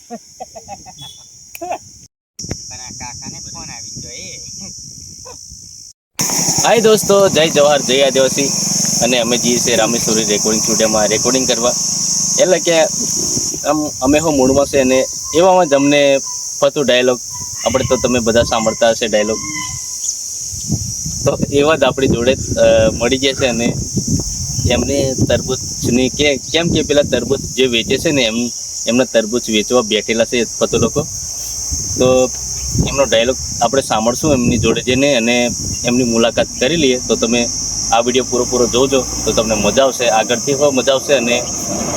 પણ આ કાકાને ફોન આવી ગયો એ. હાય દોસ્તો, જય જવાહર, જય આદિવાસી. અને અમે જઈએ છીએ રામેશ્વરી રેકોર્ડિંગ સ્ટુડિયોમાં રેકોર્ડિંગ કરવા. એટલે કે આમ અમે હો મૂડમાં છે અને એવામાં જ અમને ફતું ડાયલોગ આપણે તો તમે બધા સાંભળતા હશે ડાયલોગ, તો એવા જ આપણી જોડે મળી જશે. અને એમને તરબૂચની કેમ કે પેલા તરબૂચ જે વેચે છે ને એમના તરબૂચ વેચવા બેઠેલા છે ફતો લોકો. તો એમનો ડાયલોગ આપણે સાંભળશું એમની જોડે જઈને અને એમની મુલાકાત કરી લઈએ. તો તમે આ વિડીયો પૂરો જોજો તો તમને મજા આવશે. આગળથી હો મજા આવશે અને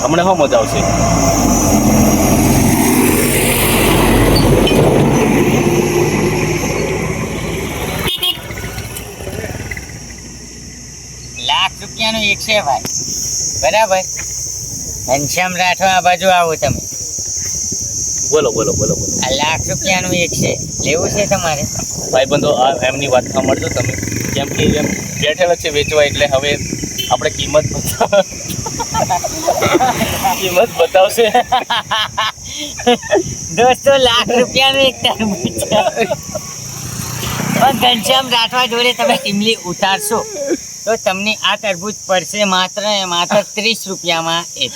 હમણાં હો મજા આવશે. ₹1,00,000 એક છે ભાઈ, બરાબર. ઘનશ્યામ રાઠવા આ બાજુ આવો તમે. બોલો. આ ₹1,00,000 એક છે, લેવું છે તમારે? ભાઈબંધો, આ એમની વાત સાંભળજો તમે. કેમ કે એમ બેઠેલા છે વેચવા, એટલે હવે આપણે કિંમત બતાવશે. દોસ્તો, ₹1,00,000 એક તરબૂચ. ઘનશ્યામ રાઠવા જોડે તમે ટીમલી ઉતારશો તો તમને આ તરબૂચ પડશે માત્ર ₹30 એક.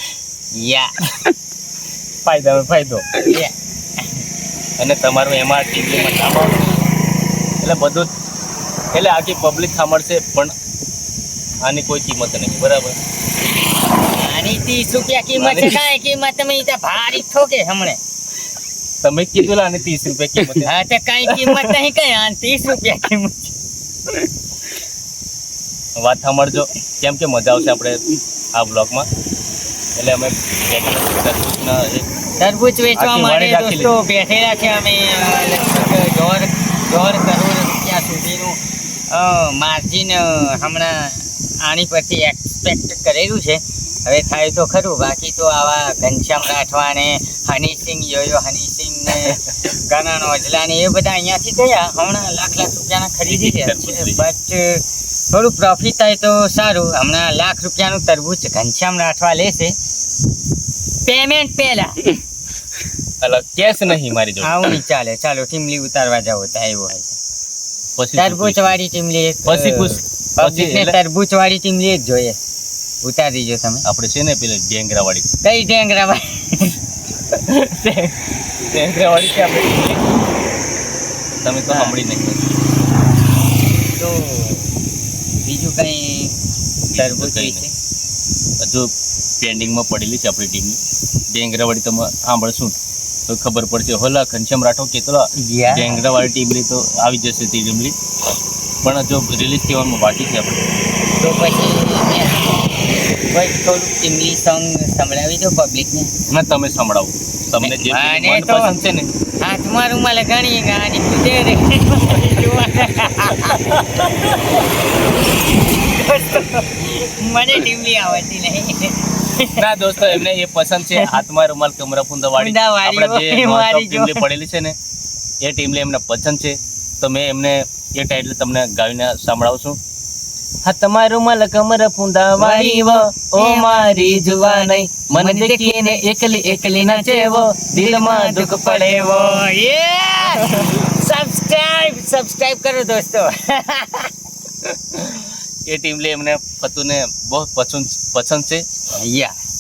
ફાયદો અને તમારું એમાં ટીવીમાં નામ આવશે એટલે બધું એટલે આખી પબ્લિક સાંભળશે. પણ આની કોઈ કિંમત નહીં, બરાબર. આની ₹30 કિંમત છે. કાંઈ કિંમત તમે ભારી ઠોકે હમણે. તમે કીધું ને આની ₹30 કિંમત. હા, તો કઈ કિંમત નહીં, કઈ ₹30 કિંમત. વાત સાંભળજો, કેમ કે મજા આવશે આપણે આ બ્લોગમાં. એટલે અમે તરબૂચ વેચવા માટે દોસ્તો બેઠેલા છે. અમે લગભગ ₹1.5 કરોડ સુધીનું માર્જિન હમણાં આની પરથી એક્સપેક્ટ કરેલું છે. હવે થાય તો ખરું, બાકી તો આવા ઘનશ્યામ રાઠવા ને હનીસિંહ, યોયો હનીસિંહ ને કરણ ઓજલા ને એ બધા અહીંયાથી ગયા. હમણાં ₹1,00,000 ખરીદી છે. બટ થોડું પ્રોફિટ થાય તો સારું. હમણાં ₹1,00,000 તરબૂચ ઘનશ્યામ રાઠવા લેશે, પેમેન્ટ પહેલા. કેશ નહીં મારી જોડે. આવું નહીં ચાલે. ચાલો ટીમલી ઉતારવા જાવ તો આવ્યો હોય તરબૂચ વાળી ટીમલી એક. પછી તરબૂચ વાળી ટીમલી એક જોઈએ, ઉતારી દીજો તમે. આપણે છે ને પેલી ઢેંગરા વાળી. કઈ ઢેંગરા વાળી? ઢેંગરા વાળી છે આપણે. તમે તો સાંભળી નહીં. તો બીજું કઈ તરબૂચ છે હજુ પેન્ડિંગમાં પડેલી છે આપણી ટીમની. ઢેંગરા વાળી તમે સાંભળશું તો ખબર પડશે. હોલા ઘનશ્યામ રાઠો કેટલા ઢેંગરા વાળી ટીમલી તો આવી જશે તે ટીમલી, પણ જો રિલીઝ થવાનું બાકી છે આપણે. તો પછી થોડુંક ટીમલી સોંગ સંભળાવી દો પબ્લિકને. ના, તમે સંભળાવો. તમને જે પસંદ છે ને. હાથમાં રૂમાલ ઘણી ગાની મને ટીમલી આવડતી નહીં. ના દોસ્તો, એમને એ પસંદ છે. હાથમાં રૂમાલ કમરા ફૂંદા વાળી આપણે જે ટીમલી પડેલી છે ને, એ ટીમલી એમને પસંદ છે. તો મેં એમને એ ટાઇટલ તમને ગાવીને સંભળાવશું. હાથમાં રૂમાલ કમર ફૂંદા વાળી વો, ઓ મારી જુવાની, મન દેખીને એકલી નાચે વો, દિલમાં દુઃખ પડે વો. સબસ્ક્રાઇબ કરો દોસ્તો. એ ટીમલી એમને ફતુને બહુ પસંદ છે.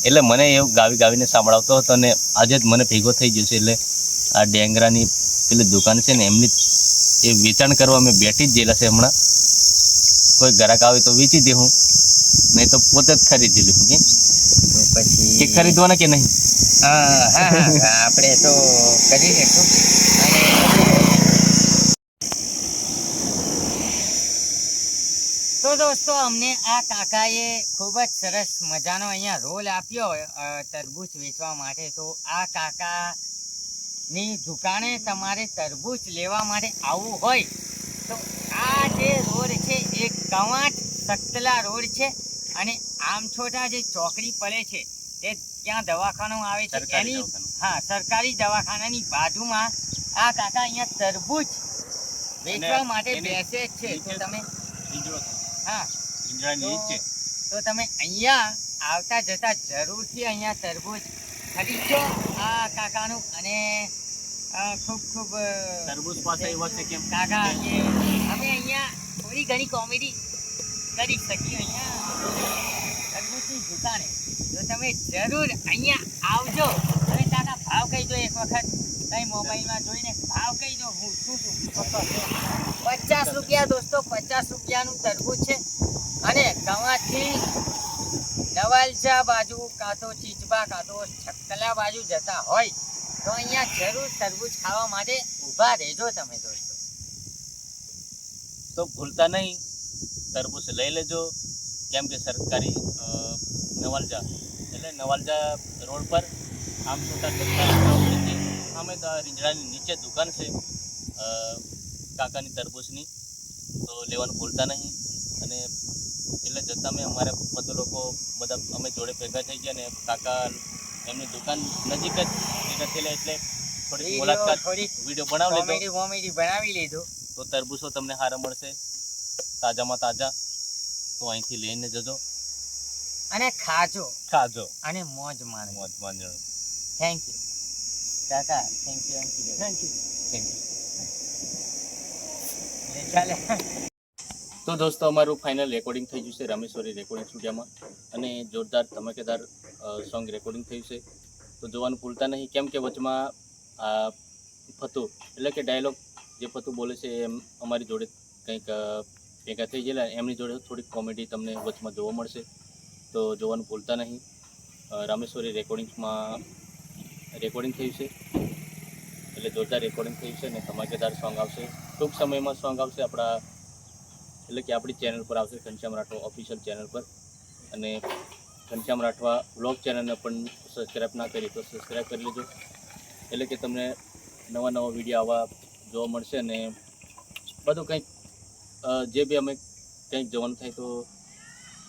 એટલે મને એવું ગાવીને સાંભળાવતો હતો અને આજે જ મને ભેગો થઈ ગયો છે. એટલે આ ઢેંગરાની પેલી દુકાન છે ને, એમની એ વેચાણ કરવા અમે બેઠી જ ગયેલા છે. હમણાં કોઈ ગ્રાહક આવે તો વેચી દે હું, નહીં તો પોતે જ ખરીદી લઉં. કે પછી ખરીદવાના કે નહીં? આપણે તો કરી લઈશું. તો દોસ્તો, અમને આ કાકાએ ખૂબ જ સરસ મજાનો અહીંયા રોલ આપ્યો તરબૂચ વેચવા માટે. તો આ કાકાની દુકાને તમારે તરબૂચ લેવા માટે આવવું હોય તો આ જે રોડ છે એ કવાંટ સખતલા રોડ છે. અને આમછોટા જે ચોકડી પડે છે તે ત્યાં દવાખાનું આવે છે, એની સરકારી દવાખાનાની બાજુમાં આ કાકા અહીંયા તરબૂચ વેચવા માટે બેસે છે. તો તમે તો તમે અહીંયા આવતા જતા જરૂરથી અહીંયા તરબૂચ ખરીદજો આ કાકાનું અને ખૂબ ખૂબ તરબૂચ પાસે એવો છે કે કાકા કે અમે અહીંયા થોડી ઘણી કોમેડી કરી શકીએ અહીંયા તરબૂચની દુકાને. તો તમે જરૂર અહીંયા આવજો અને કાકા ભાવ કહી દો એક વખત કઈ મોબાઈલમાં જોઈને ભાવ કહી દો. હું શું છું 50 રૂપિયા દોસ્તો, 50 રૂપિયાનું તરબૂચ છે. અને ગવાથી નવાલજા બાજુ કાં તો ચીચબા કાં તો છકલા બાજુ જતા હોય તો અહીંયા જરૂર તરબૂચ ખાવા માટે ઊભા રહેજો તમે દોસ્તો. તો ભૂલતા નહીં, તરબૂચ લઈ લેજો. કેમ કે સરકારી નવાલજા એટલે નવાલજા રોડ પર આમ છોટા અમે તો રીંજણાની નીચે દુકાન છે કાકાની તરબૂચની, તો લેવાનું ભૂલતા નહીં. અને એટલે જતાં મેં અમારે બધા લોકો બધા અમે જોડે ભેગા થઈ ગયા ને કાકા એમની દુકાન નજીક જ નથી એટલે થોડી મુલાકાત વિડીયો બનાવી લીધો, કોમેડી બનાવી લીધું. તો તરબૂચો તમને સારા મળશે, તાજામાં તાજા. તો અહીંથી લઈને જજો અને ખાજો અને મોજ માણજો. મોજ માણજો. થેન્ક યુ કાકા, થેન્ક યુ થેન્ક યુ. ચાલે. તો દોસ્તો અમારું ફાઇનલ રેકોર્ડિંગ થઈ ગયું છે રામેશ્વરી રેકોર્ડિંગ સ્ટુડિયોમાં અને જોરદાર ધમાકેદાર સોંગ રેકોર્ડિંગ થયું છે. તો જોવાનું ભૂલતા નહીં. કેમ કે વચમાં ફતુ એટલે કે ડાયલોગ જે ફતુ બોલે છે એમ અમારી જોડે કંઈક ભેગા થઈ ગયેલા, એમની જોડે થોડીક કોમેડી તમને વચમાં જોવા મળશે. તો જોવાનું ભૂલતા નહીં. રામેશ્વરી રેકોર્ડિંગ્સમાં રેકોર્ડિંગ થયું છે એટલે જોરદાર રેકોર્ડિંગ થયું છે અને ધમાકેદાર સોંગ આવશે. ટૂંક સમયમાં સોંગ આવશે આપણા એટલે કે આપણી ચેનલ પર આવશે, ઘનશ્યામ રાઠવા ઓફિશિયલ ચેનલ પર. અને ઘનશ્યામ રાઠવા વ્લોગ ચેનલને પણ સબસ્ક્રાઈબ ના કરી તો સબસ્ક્રાઈબ કરી લેજો, એટલે કે તમને નવા વિડીયો આવા જોવા મળશે. અને બધું કંઈક જે બી અમે કંઈક જોવાનું થાય તો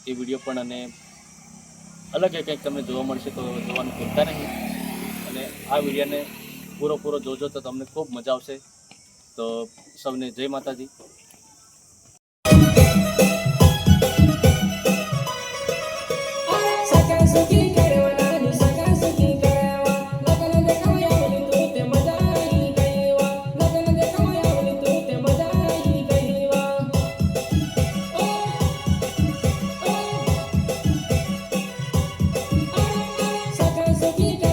એ વિડીયો પણ અને અલગ કંઈક તમને જોવા મળશે, તો જોવાનું ભૂલતા નહીં. અને આ વિડીયોને પૂરો જોજો તો તમને ખૂબ મજા આવશે. તો સૌને જય માતાજી. Saki